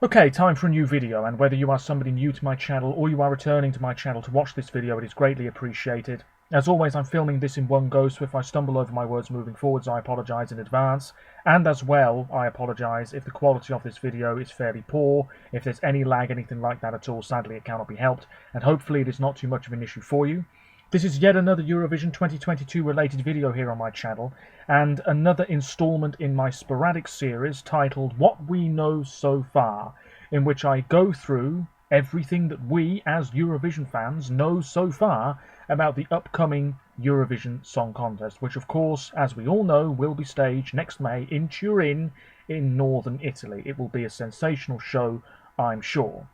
Okay, time for a new video, and whether you are somebody new to my channel or you are returning to my channel to watch this video, it is greatly appreciated. As always, I'm filming this in one go, so if I stumble over my words moving forwards, I apologise in advance. And as well, I apologise if the quality of this video is fairly poor, if there's any lag, anything like that at all. Sadly, it cannot be helped, and hopefully it is not too much of an issue for you. This is yet another Eurovision 2022 related video here on my channel, and another instalment in my sporadic series titled What We Know So Far, in which I go through everything that we as Eurovision fans know so far about the upcoming Eurovision Song Contest, which of course, as we all know, will be staged next May in Turin in northern Italy. It will be a sensational show, I'm sure.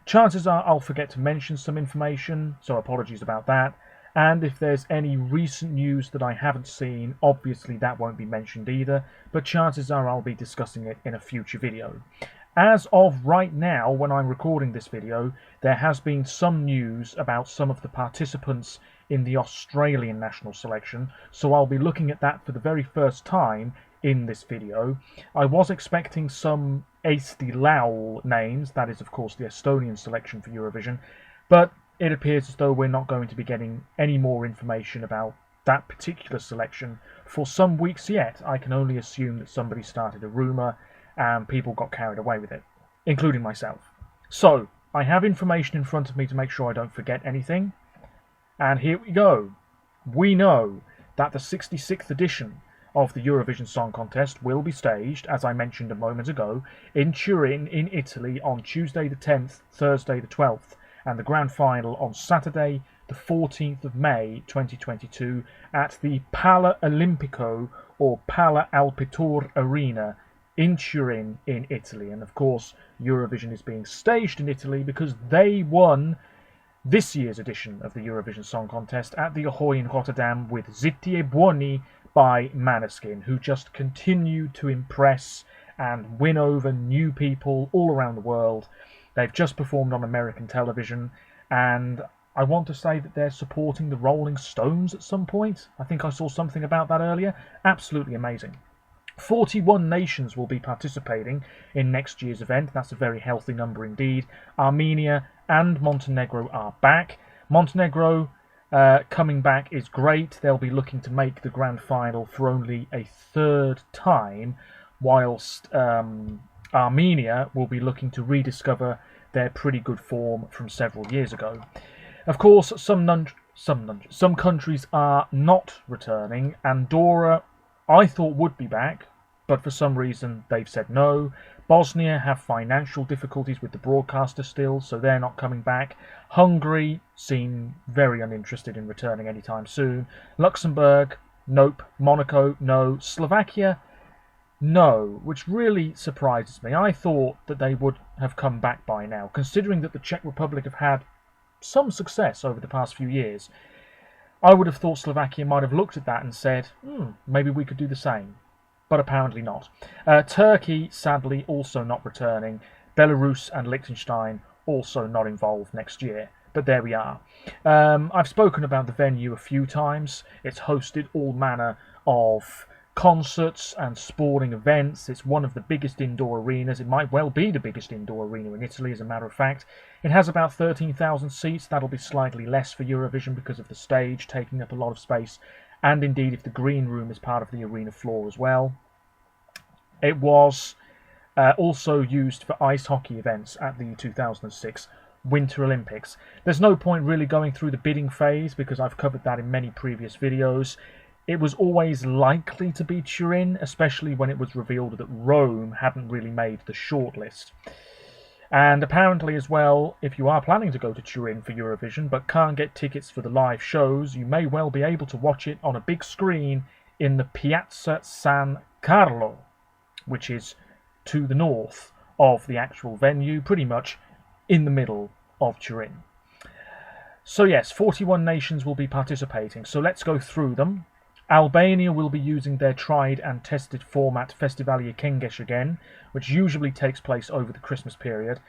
Chances are I'll forget to mention some information, so apologies about that. And if there's any recent news that I haven't seen, obviously that won't be mentioned either, but chances are I'll be discussing it in a future video. As of right now, when I'm recording this video, there has been some news about some of the participants in the Australian national selection, so I'll be looking at that for the very first time in this video. I was expecting some Eesti Laul names, that is of course the Estonian selection for Eurovision, but it appears as though we're not going to be getting any more information about that particular selection for some weeks yet. I can only assume that somebody started a rumour and people got carried away with it, including myself. So, I have information in front of me to make sure I don't forget anything. And here we go. We know that the 66th edition of the Eurovision Song Contest will be staged, as I mentioned a moment ago, in Turin in Italy on Tuesday the 10th, Thursday the 12th, and the grand final on Saturday the 14th of May 2022 at the Pala Olimpico or Pala Alpitur Arena in Turin in Italy. And of course Eurovision is being staged in Italy because they won this year's edition of the Eurovision Song Contest at the Ahoy in Rotterdam with Zitti e Buoni by Måneskin, who just continue to impress and win over new people all around the world. They've just performed on American television, and I want to say that they're supporting the Rolling Stones at some point. I think I saw something about that earlier. Absolutely amazing. 41 nations will be participating in next year's event. That's a very healthy number indeed. Armenia and Montenegro are back. Montenegro coming back is great. They'll be looking to make the grand final for only a third time, whilst Armenia will be looking to rediscover their pretty good form from several years ago. Of course, some countries are not returning. Andorra, I thought would be back, but for some reason they've said no. Bosnia have financial difficulties with the broadcaster still, so they're not coming back. Hungary seem very uninterested in returning anytime soon. Luxembourg, nope. Monaco, no. Slovakia, no, which really surprises me. I thought that they would have come back by now, considering that the Czech Republic have had some success over the past few years. I would have thought Slovakia might have looked at that and said, maybe we could do the same. But apparently not. Turkey, sadly, also not returning. Belarus and Liechtenstein also not involved next year. But there we are. I've spoken about the venue a few times. It's hosted all manner of concerts and sporting events. It's one of the biggest indoor arenas. It might well be the biggest indoor arena in Italy, as a matter of fact. It has about 13,000 seats. That'll be slightly less for Eurovision because of the stage taking up a lot of space, and indeed if the green room is part of the arena floor as well. It was also used for ice hockey events at the 2006 Winter Olympics. There's no point really going through the bidding phase because I've covered that in many previous videos. It was always likely to be Turin, especially when it was revealed that Rome hadn't really made the shortlist. And apparently as well, if you are planning to go to Turin for Eurovision but can't get tickets for the live shows, you may well be able to watch it on a big screen in the Piazza San Carlo, which is to the north of the actual venue, pretty much in the middle of Turin. So yes, 41 nations will be participating, so let's go through them. Albania will be using their tried and tested format Festivalia Kengesh again, which usually takes place over the Christmas period.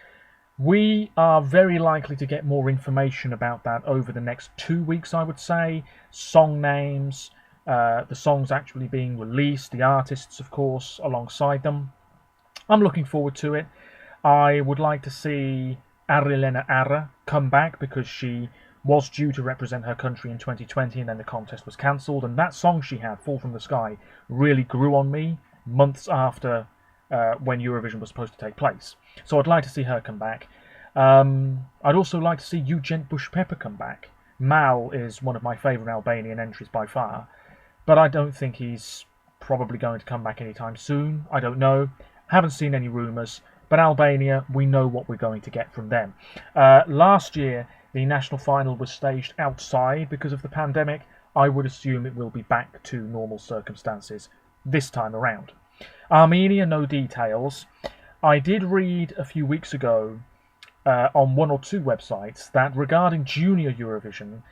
We are very likely to get more information about that over the next 2 weeks, I would say. Song names, the songs actually being released, the artists, of course, alongside them. I'm looking forward to it. I would like to see Arilena Ara come back because she was due to represent her country in 2020 and then the contest was cancelled. And that song she had, Fall From The Sky, really grew on me months after when Eurovision was supposed to take place. So I'd like to see her come back. I'd also like to see Eugent Bush-Pepper come back. Mal is one of my favourite Albanian entries by far, but I don't think he's probably going to come back anytime soon. I don't know. Haven't seen any rumours, but Albania, we know what we're going to get from them. Last year, the national final was staged outside because of the pandemic. I would assume it will be back to normal circumstances this time around. Armenia, no details. I did read a few weeks ago on one or two websites that regarding Junior Eurovision,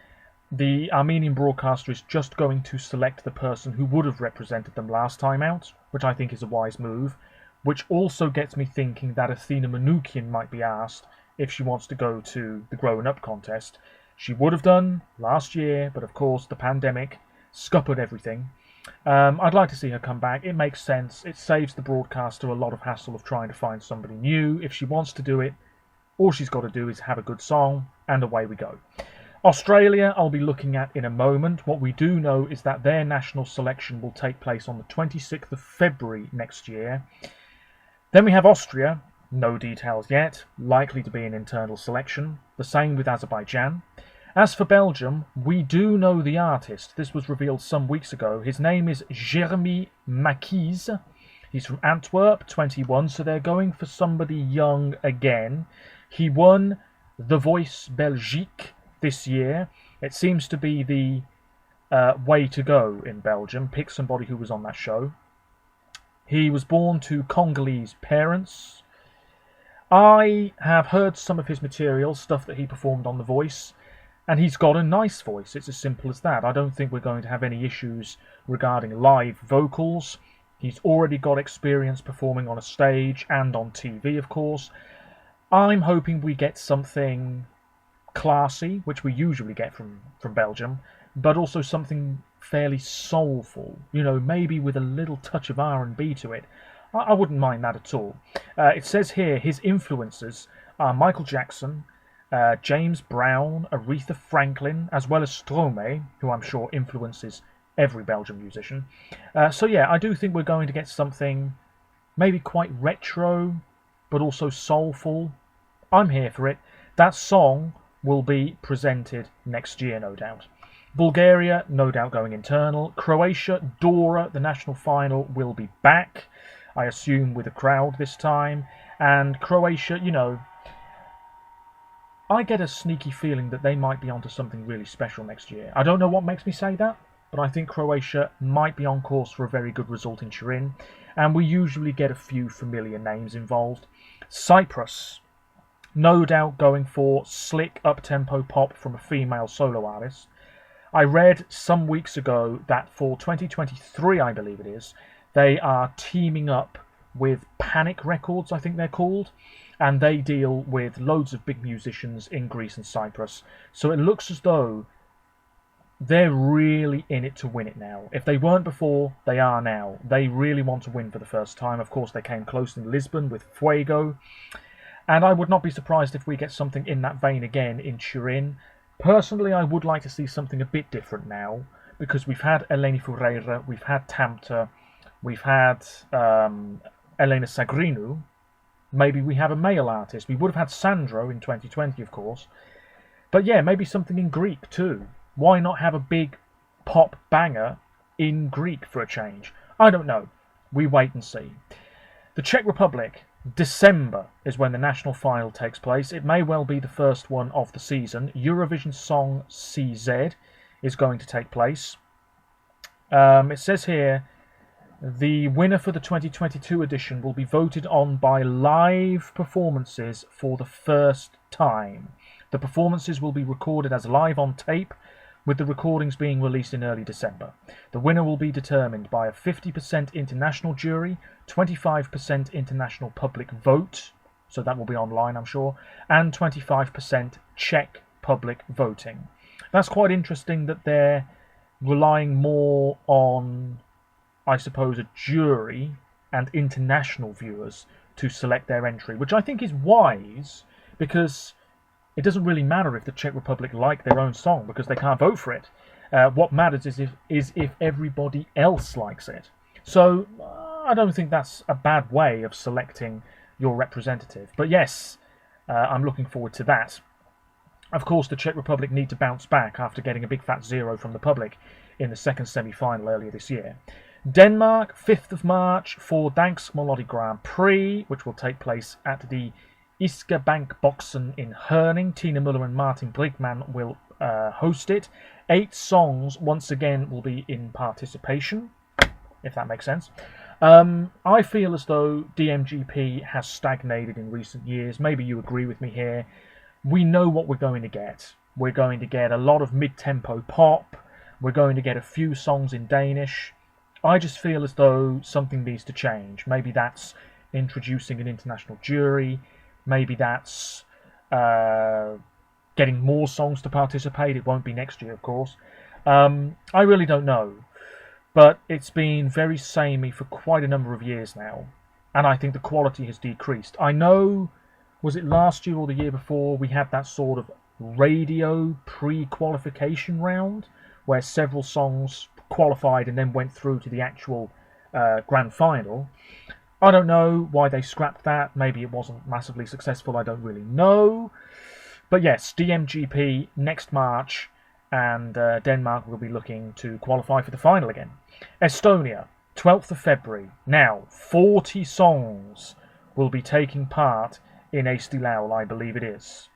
the Armenian broadcaster is just going to select the person who would have represented them last time out, which I think is a wise move, which also gets me thinking that Athena Manoukian might be asked if she wants to go to the Growing Up contest. She would have done last year, but of course the pandemic scuppered everything. I'd like to see her come back. It makes sense. It saves the broadcaster a lot of hassle of trying to find somebody new. If she wants to do it, all she's got to do is have a good song, and away we go. Australia, I'll be looking at in a moment. What we do know is that their national selection will take place on the 26th of February next year. Then we have Austria, no details yet, likely to be an internal selection. The same with Azerbaijan. As for Belgium, we do know the artist. This was revealed some weeks ago. His name is Jeremy Maquis. He's from Antwerp, 21, so they're going for somebody young again. He won The Voice Belgique this year. It seems to be the way to go in Belgium. Pick somebody who was on that show. He was born to Congolese parents. I have heard some of his material, stuff that he performed on The Voice, and he's got a nice voice. It's as simple as that. I don't think we're going to have any issues regarding live vocals. He's already got experience performing on a stage and on TV, of course. I'm hoping we get something classy, which we usually get from Belgium, but also something fairly soulful, you know, maybe with a little touch of R&B to it. I wouldn't mind that at all. It says here his influences are Michael Jackson, James Brown, Aretha Franklin, as well as Stromae, who I'm sure influences every Belgian musician. So yeah, I do think we're going to get something maybe quite retro, but also soulful. I'm here for it. That song will be presented next year, no doubt. Bulgaria, no doubt going internal. Croatia, Dora, the national final, will be back, I assume with a crowd this time. And Croatia, you know, I get a sneaky feeling that they might be onto something really special next year. I don't know what makes me say that, but I think Croatia might be on course for a very good result in Turin, and we usually get a few familiar names involved. Cyprus, no doubt going for slick up-tempo pop from a female solo artist. I read some weeks ago that for 2023, I believe it is, they are teaming up with Panic Records, I think they're called, and they deal with loads of big musicians in Greece and Cyprus. So it looks as though they're really in it to win it now. If they weren't before, they are now. They really want to win for the first time. Of course, they came close in Lisbon with Fuego. And I would not be surprised if we get something in that vein again in Turin. Personally, I would like to see something a bit different now, because we've had Eleni Foureira, we've had Tamta, we've had Elena Sagrinou. Maybe we have a male artist. We would have had Sandro in 2020, of course. But yeah, maybe something in Greek too. Why not have a big pop banger in Greek for a change? I don't know. We wait and see. The Czech Republic, December is when the national final takes place. It may well be the first one of the season. Eurovision Song CZ is going to take place. It says here, the winner for the 2022 edition will be voted on by live performances for the first time. The performances will be recorded as live on tape, with the recordings being released in early December. The winner will be determined by a 50% international jury, 25% international public vote, so that will be online, I'm sure, and 25% Czech public voting. That's quite interesting that they're relying more on, I suppose, a jury and international viewers to select their entry, which I think is wise, because it doesn't really matter if the Czech Republic like their own song, because they can't vote for it. What matters is if everybody else likes it. So I don't think that's a bad way of selecting your representative. But yes, I'm looking forward to that. Of course, the Czech Republic need to bounce back after getting a big fat 0 from the public in the second semi-final earlier this year. Denmark, 5th of March, for Dansk Melodi Grand Prix, which will take place at the Iska Bank Boxen in Herning. Tina Müller and Martin Brigman will host it. 8 songs, once again, will be in participation, if that makes sense. I feel as though DMGP has stagnated in recent years. Maybe you agree with me here. We know what we're going to get. We're going to get a lot of mid-tempo pop. We're going to get a few songs in Danish. I just feel as though something needs to change. Maybe that's introducing an international jury. Maybe that's getting more songs to participate. It won't be next year, of course. I really don't know. But it's been very samey for quite a number of years now. And I think the quality has decreased. I know, was it last year or the year before, we had that sort of radio pre-qualification round where several songs qualified and then went through to the actual grand final. I don't know why they scrapped that. Maybe it wasn't massively successful. I don't really know. But yes, DMGP next March, and Denmark will be looking to qualify for the final again. Estonia, 12th of February. Now, 40 songs will be taking part in Eesti Laul, I believe it is.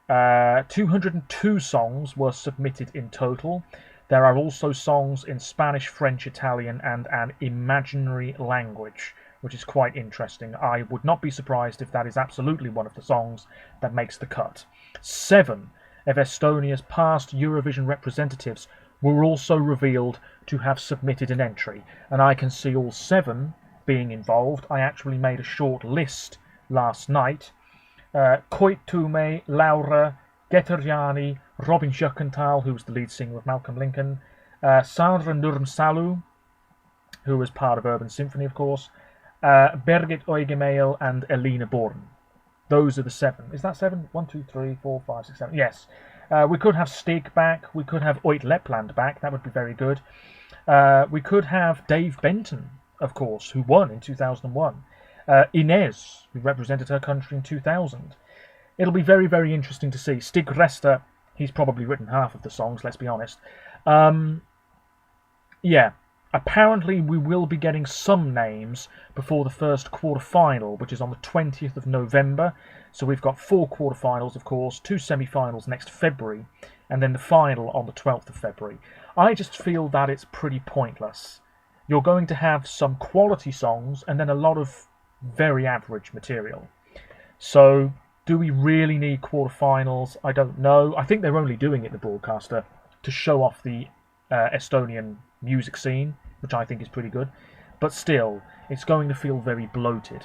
202 songs were submitted in total. There are also songs in Spanish, French, Italian, and an imaginary language, which is quite interesting. I would not be surprised if that is absolutely one of the songs that makes the cut. 7 of Estonia's past Eurovision representatives were also revealed to have submitted an entry, and I can see all 7 being involved. I actually made a short list last night. Koitume, Laura, Geterjani, Robin Sjökental, who was the lead singer of Malcolm Lincoln, Sandra Nurmsalu, who was part of Urban Symphony, of course, Birgit Oigemeil, and Elina Born. Those are the 7. Is that 7? 1, 2, 3, 4, 5, 6, 7. Yes. We could have Stig back. We could have Oit Lepland back. That would be very good. We could have Dave Benton, of course, who won in 2001. Inez, who represented her country in 2000. It'll be very, very interesting to see. Stig Resta, he's probably written half of the songs, let's be honest. Yeah, apparently we will be getting some names before the first quarter-final, which is on the 20th of November. So we've got 4 quarter-finals, of course, 2 semi-finals next February, and then the final on the 12th of February. I just feel that it's pretty pointless. You're going to have some quality songs and then a lot of very average material. So do we really need quarterfinals? I don't know. I think they're only doing it, the broadcaster, to show off the Estonian music scene, which I think is pretty good. But still, it's going to feel very bloated.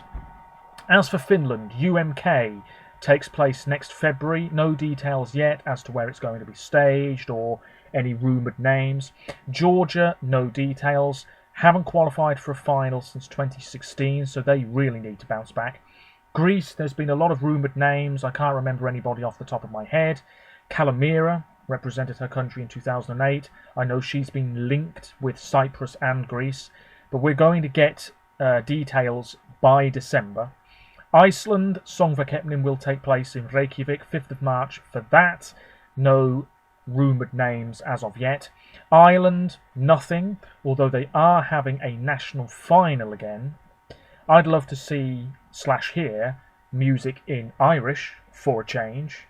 As for Finland, UMK takes place next February. No details yet as to where it's going to be staged or any rumoured names. Georgia, no details. Haven't qualified for a final since 2016, so they really need to bounce back. Greece, there's been a lot of rumoured names. I can't remember anybody off the top of my head. Kalamira represented her country in 2008. I know she's been linked with Cyprus and Greece, but we're going to get details by December. Iceland, Songvakeppnin will take place in Reykjavik, 5th of March for that. No rumoured names as of yet. Ireland, nothing, although they are having a national final again. I'd love to see / hear music in Irish for a change,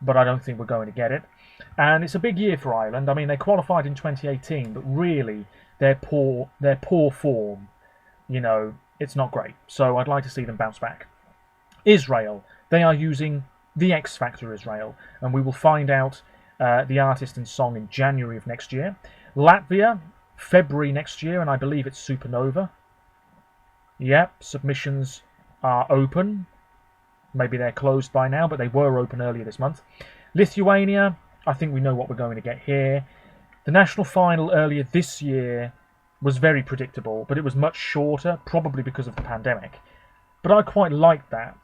but I don't think we're going to get it. And it's a big year for Ireland. I mean, they qualified in 2018, but really their poor form, it's not great. So I'd like to see them bounce back. Israel, they are using the X Factor Israel, and we will find out the artist and song in January of next year. Latvia, February next year, and I believe it's Supernova. Yep, submissions are open. Maybe they're closed by now, but they were open earlier this month. Lithuania, I think we know what we're going to get here. The national final earlier this year was very predictable, but it was much shorter, probably because of the pandemic. But I quite like that.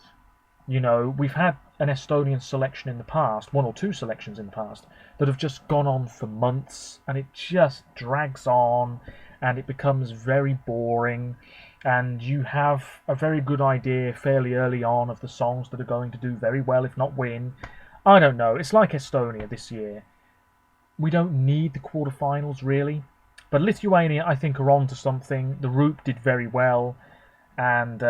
You know, we've had an Estonian selection in the past, one or two selections in the past, that have just gone on for months, and it just drags on, and it becomes very boring, and you have a very good idea fairly early on of the songs that are going to do very well, if not win. I don't know, it's like Estonia this year. We don't need the quarterfinals, really, but Lithuania, I think, are on to something. The Roop did very well. And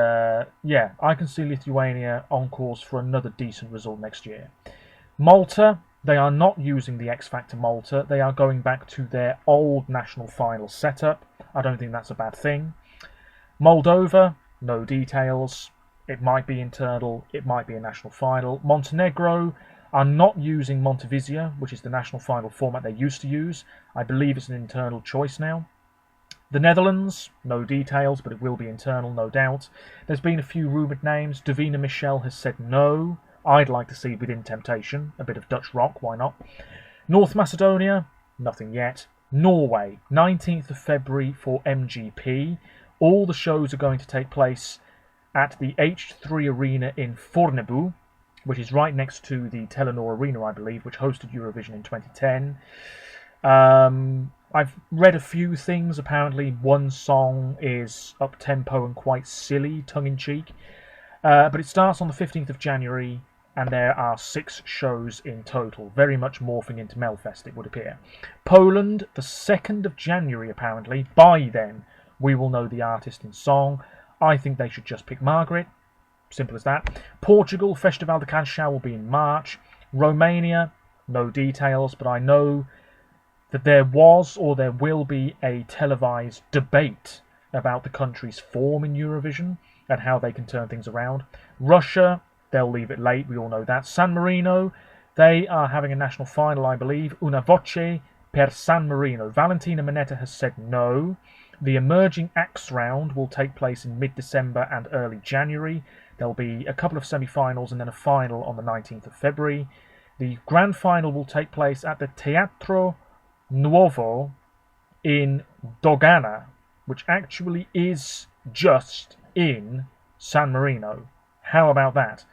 yeah, I can see Lithuania on course for another decent result next year. Malta, they are not using the X Factor Malta. They are going back to their old national final setup. I don't think that's a bad thing. Moldova, no details. It might be internal, it might be a national final. Montenegro are not using Montevideo, which is the national final format they used to use. I believe it's an internal choice now. The Netherlands, no details, but it will be internal, no doubt. There's been a few rumoured names. Davina Michel has said no. I'd like to see Within Temptation, a bit of Dutch rock, why not? North Macedonia, nothing yet. Norway, 19th of February for MGP. All the shows are going to take place at the H3 Arena in Fornebu, which is right next to the Telenor Arena, I believe, which hosted Eurovision in 2010. I've read a few things. Apparently one song is up-tempo and quite silly, tongue-in-cheek. But it starts on the 15th of January, and there are 6 shows in total. Very much morphing into Melfest, it would appear. Poland, the 2nd of January, apparently. By then, we will know the artist and song. I think they should just pick Margaret. Simple as that. Portugal, Festival de Canção will be in March. Romania, no details, but I know that there was or there will be a televised debate about the country's form in Eurovision and how they can turn things around. Russia, they'll leave it late, we all know that. San Marino, they are having a national final, I believe. Una voce per San Marino. Valentina Monetta has said no. The emerging acts round will take place in mid-December and early January. There'll be a couple of semi-finals and then a final on the 19th of February. The grand final will take place at the Teatro Nuovo in Dogana, which actually is just in San Marino. How about that?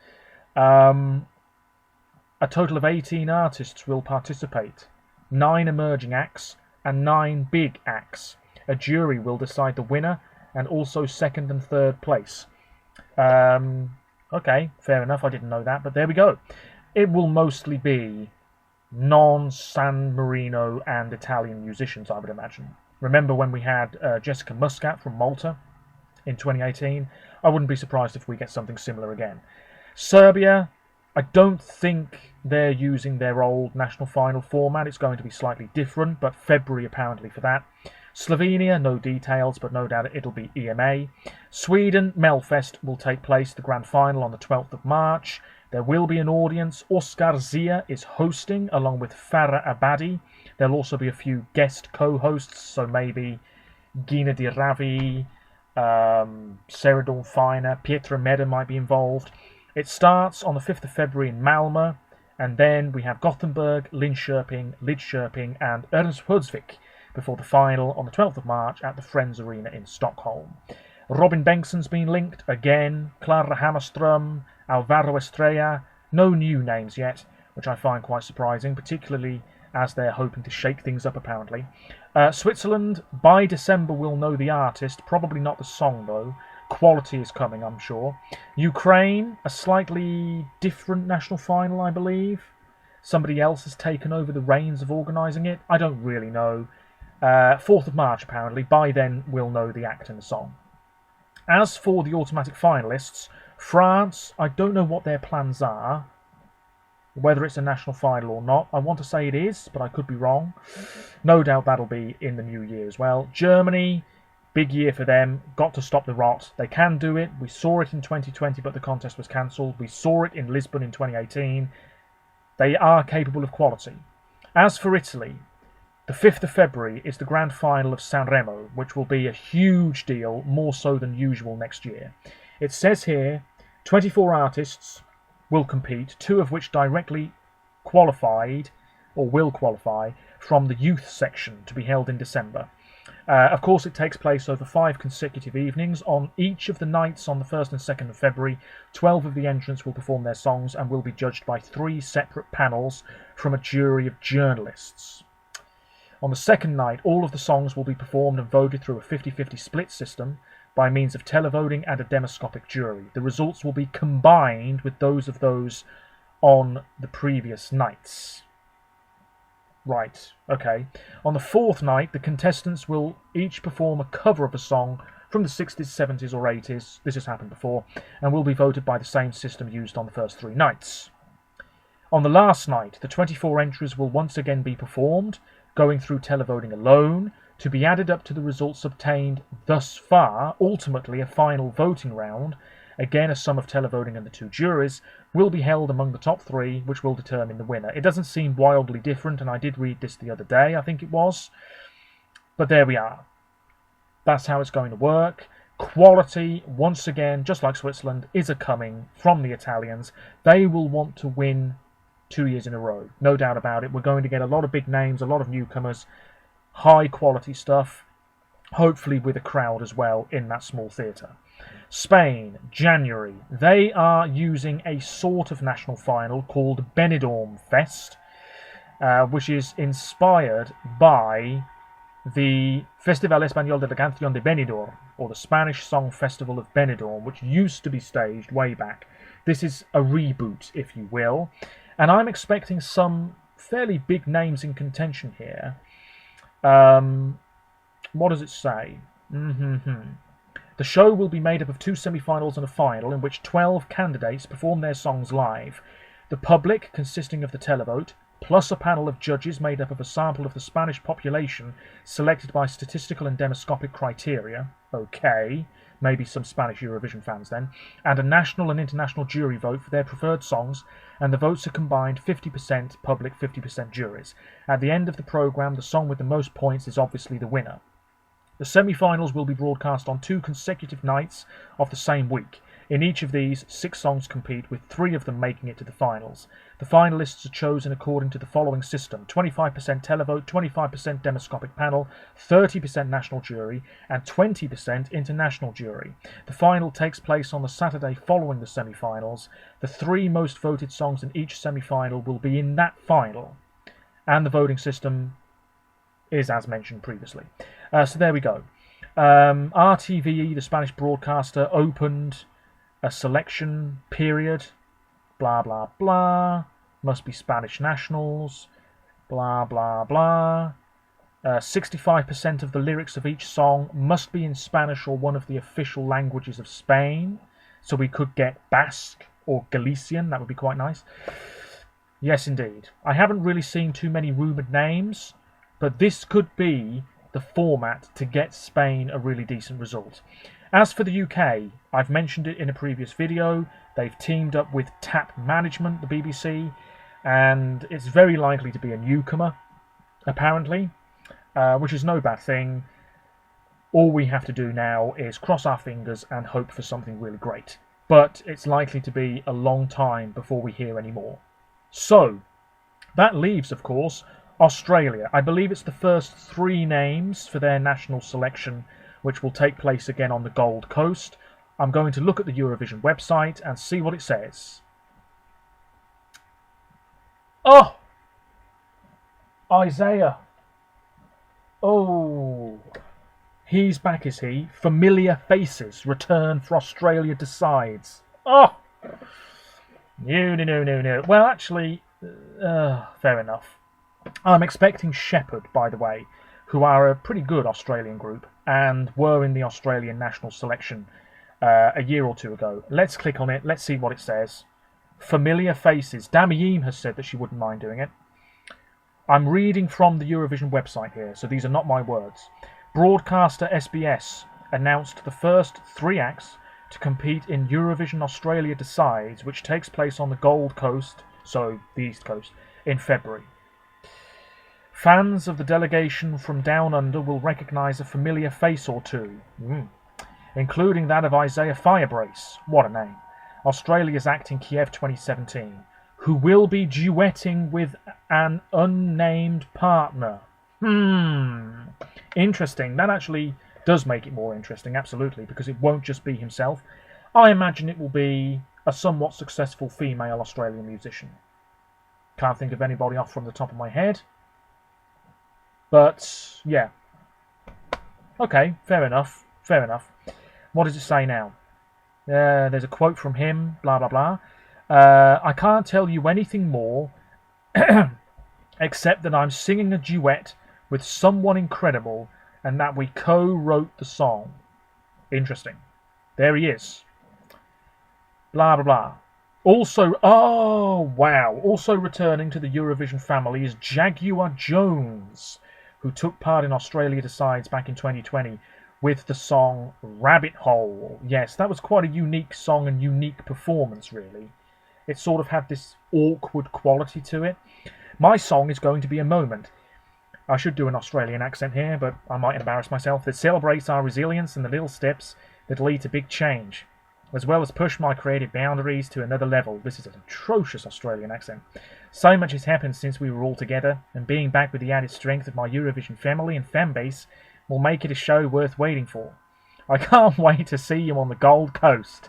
A total of 18 artists will participate, 9 emerging acts and 9 big acts. A jury will decide the winner and also second and third place. Okay, fair enough, I didn't know that, but there we go. It will mostly be non-San Marino and Italian musicians, I would imagine. Remember when we had Jessica Muscat from Malta in 2018? I wouldn't be surprised if we get something similar again. Serbia, I don't think they're using their old national final format. It's going to be slightly different, but February apparently for that. Slovenia, no details, but no doubt it'll be EMA. Sweden, Melfest will take place, the grand final, on the 12th of March. There will be an audience. Oscar Zia is hosting, along with Farah Abadi. There'll also be a few guest co-hosts, so maybe Gina Di Ravi, Sarah Dawn Finer, Pietra Meda might be involved. It starts on the 5th of February in Malmö, and then we have Gothenburg, Linköping, Lidköping, and Örnsköldsvik before the final on the 12th of March at the Friends Arena in Stockholm. Robin Bengtsson's been linked again, Clara Hammarström, Alvaro Estrella, no new names yet, which I find quite surprising, particularly as they're hoping to shake things up apparently. Switzerland, by December we'll know the artist, probably not the song though. Quality is coming, I'm sure. Ukraine, a slightly different national final, I believe. Somebody else has taken over the reins of organising it. I don't really know. 4th of March apparently. By then we'll know the act and the song. As for the automatic finalists, France, I don't know what their plans are, whether it's a national final or not. I want to say it is, but I could be wrong. No doubt that'll be in the new year as well. Germany, big year for them, got to stop the rot. They can do it. We saw it in 2020, but the contest was cancelled. We saw it in Lisbon in 2018. They are capable of quality. As for Italy, the 5th of February is the grand final of Sanremo, which will be a huge deal, more so than usual next year. It says here, 24 artists will compete, 2 of which directly qualified, or will qualify, from the youth section to be held in December. Of course, it takes place over 5 consecutive evenings. On each of the nights on the 1st and 2nd of February, 12 of the entrants will perform their songs and will be judged by 3 separate panels from a jury of journalists. On the second night, all of the songs will be performed and voted through a 50-50 split system by means of televoting and a demoscopic jury. The results will be combined with those on the previous nights. Right, okay. On the fourth night, the contestants will each perform a cover of a song from the 60s, 70s or 80s, this has happened before, and will be voted by the same system used on the first 3 nights. On the last night, the 24 entries will once again be performed, going through televoting alone, to be added up to the results obtained thus far. Ultimately, a final voting round, again a sum of televoting and the 2 juries, will be held among the top 3, which will determine the winner. It doesn't seem wildly different, and I did read this the other day, I think it was. But there we are. That's how it's going to work. Quality, once again, just like Switzerland, is a-coming from the Italians. They will want to win 2 years in a row, no doubt about it. We're going to get a lot of big names, a lot of newcomers, high quality stuff, hopefully with a crowd as well in that small theatre. Spain, January. They are using a sort of national final called Benidorm Fest, which is inspired by the Festival Español de la Canción de Benidorm, or the Spanish Song Festival of Benidorm, which used to be staged way back. This is a reboot, if you will, and I'm expecting some fairly big names in contention here. What does it say? The show will be made up of 2 semi-finals and a final, in which 12 candidates perform their songs live. The public, consisting of the televote, plus a panel of judges made up of a sample of the Spanish population selected by statistical and demoscopic criteria, okay, maybe some Spanish Eurovision fans then, and a national and international jury vote for their preferred songs, and the votes are combined 50% public, 50% juries. At the end of the programme, the song with the most points is obviously the winner. The semi-finals will be broadcast on 2 consecutive nights of the same week. In each of these, 6 songs compete, with 3 of them making it to the finals. The finalists are chosen according to the following system: 25% televote, 25% demoscopic panel, 30% national jury, and 20% international jury. The final takes place on the Saturday following the semi-finals. The 3 most voted songs in each semi-final will be in that final, and the voting system is as mentioned previously. So there we go. RTVE, the Spanish broadcaster, opened a selection period, blah blah blah, must be Spanish nationals, blah blah blah. 65% of the lyrics of each song must be in Spanish or one of the official languages of Spain, so we could get Basque or Galician, that would be quite nice. Yes indeed. I haven't really seen too many rumoured names, but this could be the format to get Spain a really decent result. As for the UK, I've mentioned it in a previous video. They've teamed up with Tap Management, the BBC, and it's very likely to be a newcomer, apparently, which is no bad thing. All we have to do now is cross our fingers and hope for something really great. But it's likely to be a long time before we hear any more. So, that leaves, of course, Australia. I believe it's the first 3 names for their national selection, which will take place again on the Gold Coast. I'm going to look at the Eurovision website and see what it says. Oh! Isaiah. Oh. He's back, is he? Familiar faces return for Australia decides. Oh! No. Well, actually, fair enough. I'm expecting Shepherd, by the way, who are a pretty good Australian group and were in the Australian national selection a year or 2 ago. Let's click on it. Let's see what it says. Familiar faces. Damiim has said that she wouldn't mind doing it. I'm reading from the Eurovision website here, so these are not my words. Broadcaster SBS announced the first 3 acts to compete in Eurovision Australia Decides, which takes place on the Gold Coast, so the East Coast, in February. Fans of the delegation from Down Under will recognise a familiar face or 2, including that of Isaiah Firebrace, what a name, Australia's act in Kiev 2017, who will be duetting with an unnamed partner. Interesting. That actually does make it more interesting, absolutely, because it won't just be himself. I imagine it will be a somewhat successful female Australian musician. Can't think of anybody off from the top of my head. But, yeah. Okay, fair enough. Fair enough. What does it say now? There's a quote from him, blah, blah, blah. I can't tell you anything more except that I'm singing a duet with someone incredible and that we co-wrote the song. Interesting. There he is. Blah, blah, blah. Also, oh, wow. Also returning to the Eurovision family is Jaguar Jones, who took part in Australia Decides back in 2020 with the song Rabbit Hole. Yes, that was quite a unique song and unique performance, really. It sort of had this awkward quality to it. My song is going to be a moment. I should do an Australian accent here, but I might embarrass myself. That celebrates our resilience and the little steps that lead to big change, as well as push my creative boundaries to another level. This is an atrocious Australian accent. So much has happened since we were all together, and being back with the added strength of my Eurovision family and fan base will make it a show worth waiting for. I can't wait to see you on the Gold Coast.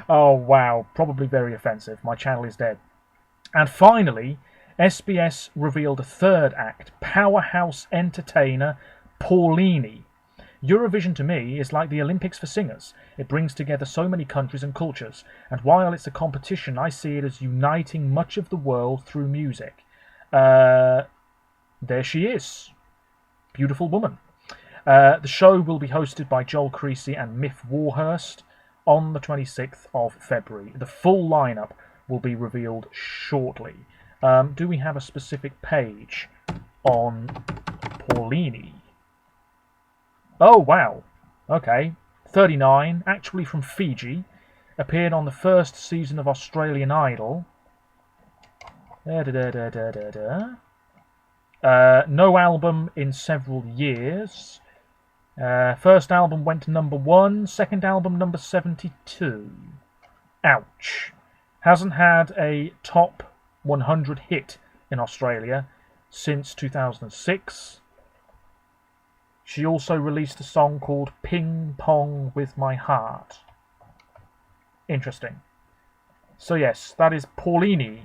Oh wow, probably very offensive. My channel is dead. And finally, SBS revealed a third act, powerhouse entertainer Paulini. Eurovision to me is like the Olympics for singers. It brings together so many countries and cultures, and while it's a competition, I see it as uniting much of the world through music. There she is. Beautiful woman. The show will be hosted by Joel Creasy and Miff Warhurst on the 26th of February. The full lineup will be revealed shortly. Do we have a specific page on Paulini? Oh, wow. Okay. 39, actually from Fiji. Appeared on the first season of Australian Idol. No album in several years. First album went to number 1. Second album, number 72. Ouch. Hasn't had a top 100 hit in Australia since 2006. She also released a song called Ping Pong With My Heart. Interesting. So yes, that is Paulini,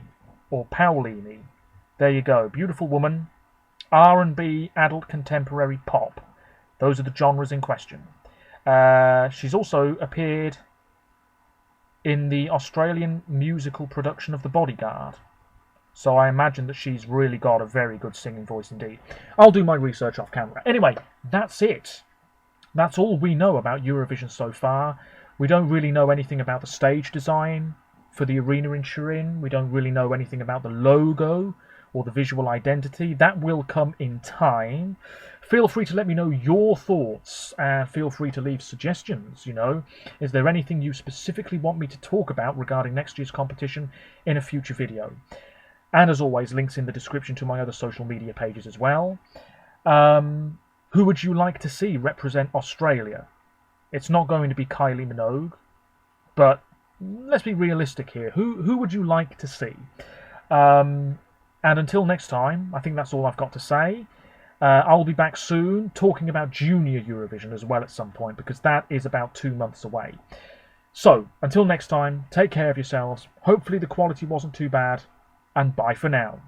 or Paulini. There you go. Beautiful woman. R&B, adult contemporary pop. Those are the genres in question. She's also appeared in the Australian musical production of The Bodyguard. So I imagine that she's really got a very good singing voice indeed. I'll do my research off camera. Anyway, that's it. That's all we know about Eurovision so far. We don't really know anything about the stage design for the arena in Turin. We don't really know anything about the logo or the visual identity. That will come in time. Feel free to let me know your thoughts. Feel free to leave suggestions, Is there anything you specifically want me to talk about regarding next year's competition in a future video? And as always, links in the description to my other social media pages as well. Who would you like to see represent Australia? It's not going to be Kylie Minogue, but let's be realistic here. Who would you like to see? And until next time, I think that's all I've got to say. I'll be back soon talking about Junior Eurovision as well at some point, because that is about 2 months away. So, until next time, take care of yourselves. Hopefully the quality wasn't too bad. And bye for now.